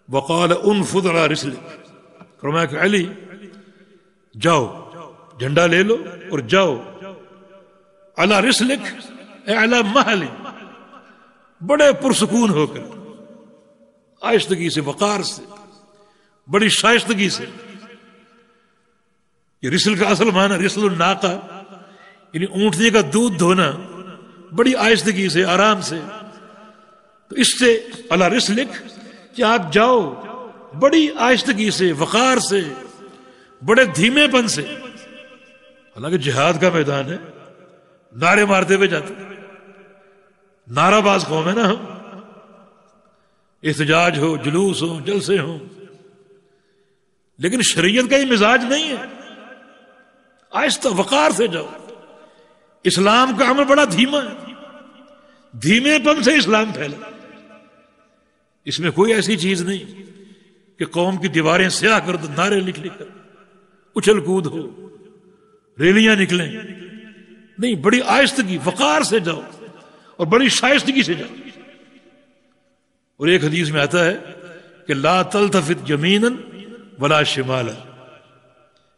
وقال انفض على رسلک، فرمایا کہ علی جاؤ، جھنڈا لے لو اور جاؤ، علی رسلک اے علی مہل، بڑے پرسکون ہو کر، آہستگی سے، وقار سے، بڑی شائستگی سے. یہ رسل کا اصل معنی رسل الناقہ، یعنی اونٹنی کا دودھ دھونا، بڑی آہستگی سے، آرام سے. تو اس سے علی رسلک کہ آپ جاؤ بڑی آہستگی سے، وقار سے، بڑے دھیمے پن سے. حالانکہ جہاد کا میدان ہے، نعرے مارتے ہوئے جاتے، نعرہ باز قوم ہے نا ہم، احتجاج ہو، جلوس ہو، جلسے ہوں، لیکن شریعت کا یہ مزاج نہیں ہے. آہستہ وقار سے جاؤ. اسلام کا عمل بڑا دھیما ہے، دھیمے پن سے اسلام پھیلا. اس میں کوئی ایسی چیز نہیں کہ قوم کی دیواریں سیاہ کر دو، نعرے لکھ لکھ کر اچھل کود ہو، ریلیاں نکلیں. نہیں، بڑی آہستگی، وقار سے جاؤ اور بڑی شائستگی سے جاؤ. اور ایک حدیث میں آتا ہے کہ لا تلتفت یمینا ولا شمالا،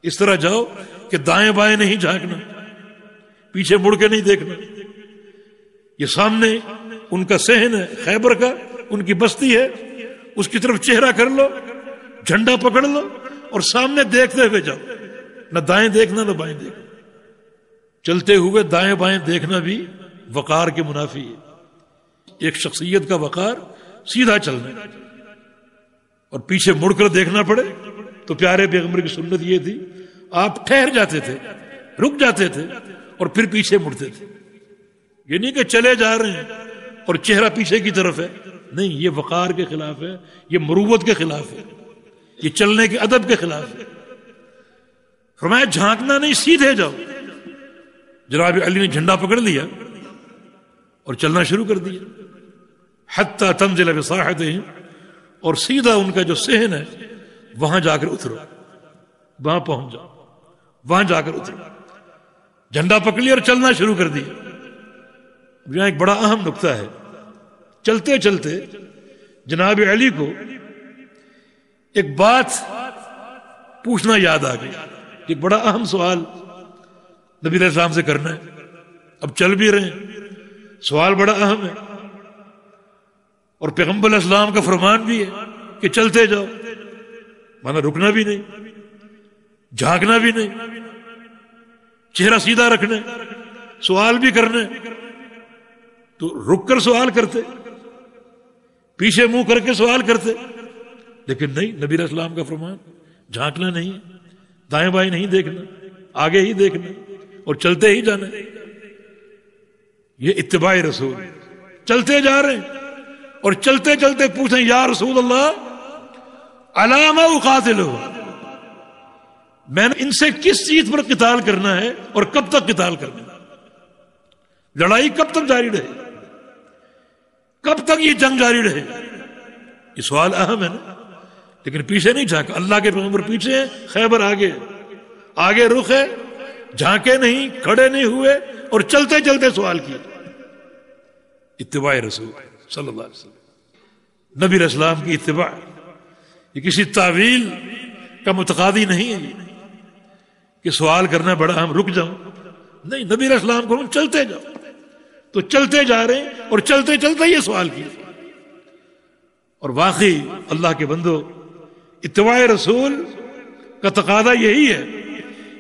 اس طرح جاؤ کہ دائیں بائیں نہیں جھانکنا، پیچھے مڑ کے نہیں دیکھنا. یہ سامنے ان کا صحن ہے، خیبر کا ان کی بستی ہے، اس کی طرف چہرہ کر لو، جھنڈا پکڑ لو اور سامنے دیکھتے ہوئے جاؤ، نہ دائیں دیکھنا نہ بائیں دیکھنا. چلتے ہوئے دائیں بائیں دیکھنا بھی وقار کے منافی ہے. ایک شخصیت کا وقار سیدھا چلنا ہے، اور پیچھے مڑ کر دیکھنا پڑے تو پیارے پیغمبر کی سنت یہ تھی، آپ ٹھہر جاتے تھے، رک جاتے تھے اور پھر پیچھے مڑتے تھے. یہ نہیں کہ چلے جا رہے ہیں اور چہرہ پیچھے کی طرف ہے، نہیں، یہ وقار کے خلاف ہے، یہ مروت کے خلاف ہے، یہ چلنے کے ادب کے خلاف ہے. فرمایا جھانکنا نہیں، سیدھے جاؤ. جناب علی نے جھنڈا پکڑ لیا اور چلنا شروع کر دیا. حتی تنزل بساحتہم، اور سیدھا ان کا جو صحن ہے وہاں جا کر اترو، وہاں پہنچ جاؤ، وہاں جا کر اترو. جھنڈا پکڑ لیا اور چلنا شروع کر دیا. یہاں ایک بڑا اہم نقطہ ہے. چلتے چلتے جناب علی کو ایک بات پوچھنا یاد آ گئی. ایک بڑا اہم سوال نبی علیہ السلام سے کرنا ہے. اب چل بھی رہے ہیں، سوال بڑا اہم ہے، اور پیغمبر علیہ السلام کا فرمان بھی ہے کہ چلتے جاؤ، مانا رکنا بھی نہیں، جھانکنا بھی نہیں، چہرہ سیدھا رکھنا، سوال بھی کرنا. تو رک کر سوال کرتے، پیچھے منہ کر کے سوال کرتے، لیکن نہیں، نبی علیہ السلام کا فرمان جھانکنا نہیں، دائیں بائیں نہیں دیکھنا، آگے ہی دیکھنا اور چلتے ہی جانا. یہ اتباع رسول. چلتے جا رہے ہیں اور چلتے چلتے پوچھیں یا رسول اللہ علی ما اقاتلہ، میں نے ان سے کس چیز پر قتال کرنا ہے اور کب تک قتال کرنا ہے؟ لڑائی کب تک جاری رہے، کب تک یہ جنگ جاری رہے؟ یہ سوال اہم ہے نا. لیکن پیچھے نہیں جھانکا. اللہ کے پیغمبر پیچھے ہیں، خیبر آگے، آگے رخ ہے، جھانکے نہیں، کھڑے نہیں ہوئے اور چلتے چلتے سوال کیے. اتباع رسول صلی اللہ علیہ وسلم، نبی علیہ السلام کی اتباع. یہ کسی تعویل کا متقاضی نہیں ہے کہ سوال کرنا بڑا اہم، رک جاؤں. نہیں، نبی علیہ السلام کو چلتے جاؤ. تو چلتے جا رہے ہیں اور چلتے چلتے یہ سوال کیا. اور واقعی اللہ کے بندو، اتباع رسول کا تقاضا یہی ہے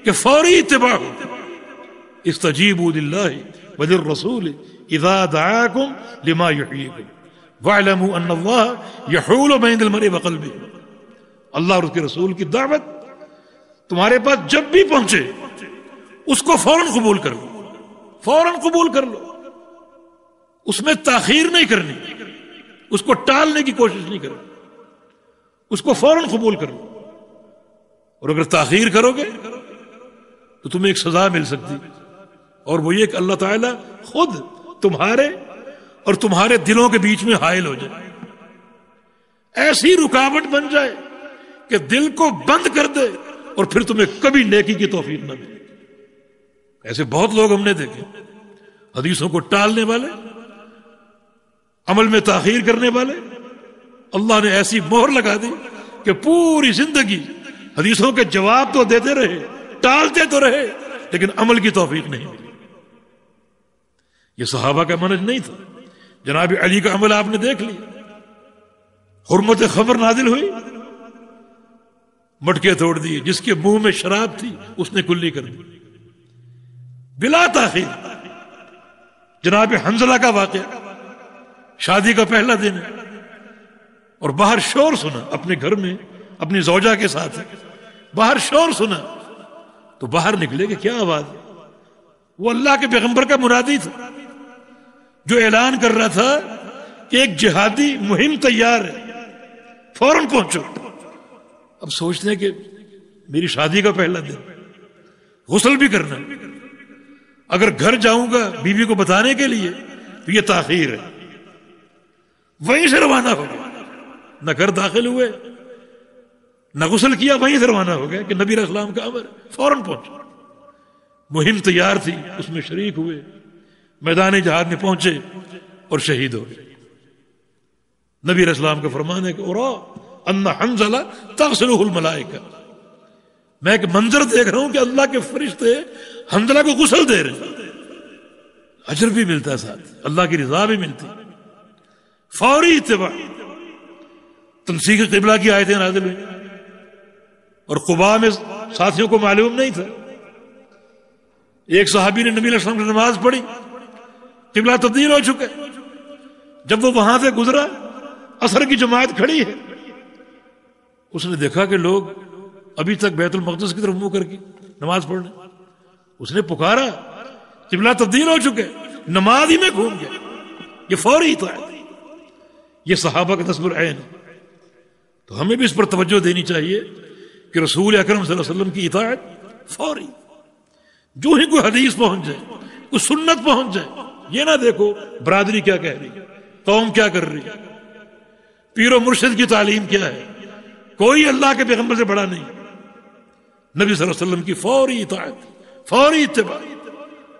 کہ فوری اتباع ہو. استجیبوا للہ وللرسول اذا دعاکم لما یحییکم واعلموا ان اللہ یحول بین المرء وقلبہ. اللہ اور اس کے رسول کی دعوت تمہارے پاس جب بھی پہنچے اس کو فوراً قبول کر لو، فوراً قبول کر لو. اس میں تاخیر نہیں کرنی، اس کو ٹالنے کی کوشش نہیں کرنی، اس کو فوراً قبول کر لو. اور اگر تاخیر کرو گے تو تمہیں ایک سزا مل سکتی، اور وہ یہ کہ اللہ تعالیٰ خود تمہارے اور تمہارے دلوں کے بیچ میں حائل ہو جائے، ایسی رکاوٹ بن جائے کہ دل کو بند کر دے اور پھر تمہیں کبھی نیکی کی توفیق نہ ملے. ایسے بہت لوگ ہم نے دیکھے، حدیثوں کو ٹالنے والے، عمل میں تاخیر کرنے والے، اللہ نے ایسی مہر لگا دی کہ پوری زندگی حدیثوں کے جواب تو دیتے رہے، ٹالتے تو رہے، لیکن عمل کی توفیق نہیں ملی۔ یہ صحابہ کا منہج نہیں تھا۔ جناب علی کا عمل آپ نے دیکھ لیا، حرمت خمر نازل ہوئی، مٹکے توڑ دیے، جس کے منہ میں شراب تھی اس نے کلی کر دی بلا تاخیر۔ جناب حنظلہ کا واقعہ، شادی کا پہلا دن ہے اور باہر شور سنا، اپنے گھر میں اپنی زوجہ کے ساتھ ہے، باہر شور سنا تو باہر نکلے کہ کیا آواز ہے؟ وہ اللہ کے پیغمبر کا منادی تھا جو اعلان کر رہا تھا کہ ایک جہادی مہم تیار ہے، فوراً پہنچو۔ اب سوچتے ہیں کہ میری شادی کا پہلا دن، غسل بھی کرنا، اگر گھر جاؤں گا بیوی کو بتانے کے لیے تو یہ تاخیر ہے، وہیں سے روانہ ہو گیا، نہ گھر داخل ہوئے نہ غسل کیا، وہیں سے روانہ ہو گیا کہ نبی علیہ السلام کا امر، فوراً پہنچو۔ مہم تیار تھی، اس میں شریک ہوئے، میدان جہاد میں پہنچے اور شہید ہو گئے۔ نبی علیہ السلام کا فرمان ہے کہ اورا ان حنظلہ تغسلہ الملائکہ، میں ایک منظر دیکھ رہا ہوں کہ اللہ کے فرشتے حنظلہ کو غسل دے رہے ہیں، اجر بھی ملتا ہے، ساتھ اللہ کی رضا بھی ملتی۔ فوری اتباع، تنسیخ قبلہ کی آیتیں نازل ہوئی، اور قباء میں ساتھیوں کو معلوم نہیں تھا۔ ایک صحابی نے نبی علیہ السلام کی نماز پڑھی، قبلہ تبدیل ہو چکا ہے۔ جب وہ وہاں سے گزرا، عصر کی جماعت کھڑی ہے، اس نے دیکھا کہ لوگ ابھی تک بیت المقدس کی طرف منہ کر کے نماز پڑھ رہے، اس نے پکارا، قبلہ تبدیل ہو چکے، نماز ہی میں گھوم گیا۔ یہ فوری اطاعت، یہ صحابہ کا نصب العین۔ تو ہمیں بھی اس پر توجہ دینی چاہیے کہ رسول اکرم صلی اللہ علیہ وسلم کی اطاعت فوری، جو ہی کوئی حدیث پہنچ جائے، کوئی سنت پہنچ جائے، یہ نہ دیکھو برادری کیا کہہ رہی ہے، قوم کیا کر رہی ہے، پیر و مرشد کی تعلیم کیا ہے، کوئی اللہ کے پیغمبر سے بڑا نہیں۔ نبی صلی اللہ علیہ وسلم کی فوری اطاعت، فوری اتباع۔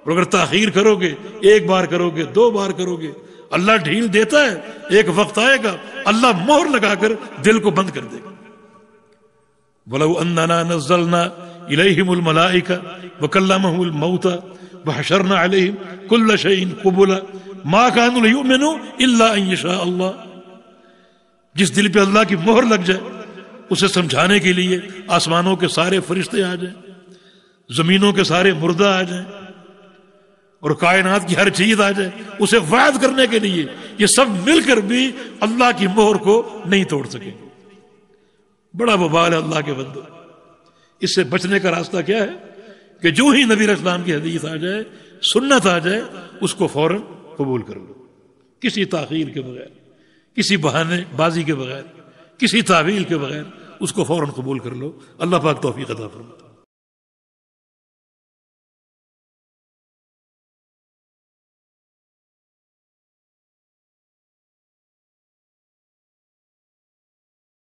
اور اگر تاخیر کرو گے، ایک بار کرو گے، دو بار کرو گے، اللہ ڈھیل دیتا ہے، ایک وقت آئے گا اللہ مہر لگا کر دل کو بند کر دے گا۔ وَلَوْ أَنَّنَا نَزَّلْنَا إِلَيْهِمُ الْمَلَائِكَةَ وَكَلَّمَهُمُ الْمَوْتَى وَحَشَرْنَا عَلَيْهِمْ كُلَّ شَيْءٍ قُبُلًا مَا كَانُوا لِيُؤْمِنُوا إِلَّا أَن يَشَاءَ اللَّهُ۔ جس دل پہ اللہ کی مہر لگ جائے، اسے سمجھانے کے لیے آسمانوں کے سارے فرشتے آ جائیں، زمینوں کے سارے مردہ آ جائیں، اور کائنات کی ہر چیز آ جائے، اسے وعد کرنے کے لیے یہ سب مل کر بھی اللہ کی مہر کو نہیں توڑ سکیں۔ بڑا وبال ہے اللہ کے بندو۔ اس سے بچنے کا راستہ کیا ہے کہ جو ہی نبی علیہ السلام کی حدیث آ جائے، سنت آ جائے، اس کو فوراً قبول کر لو، کسی تاخیر کے بغیر، کسی بہانے بازی کے بغیر، کسی تعویل کے بغیر، اس کو فوراً قبول کر لو۔ اللہ پاک توفیق عطا فرمائے۔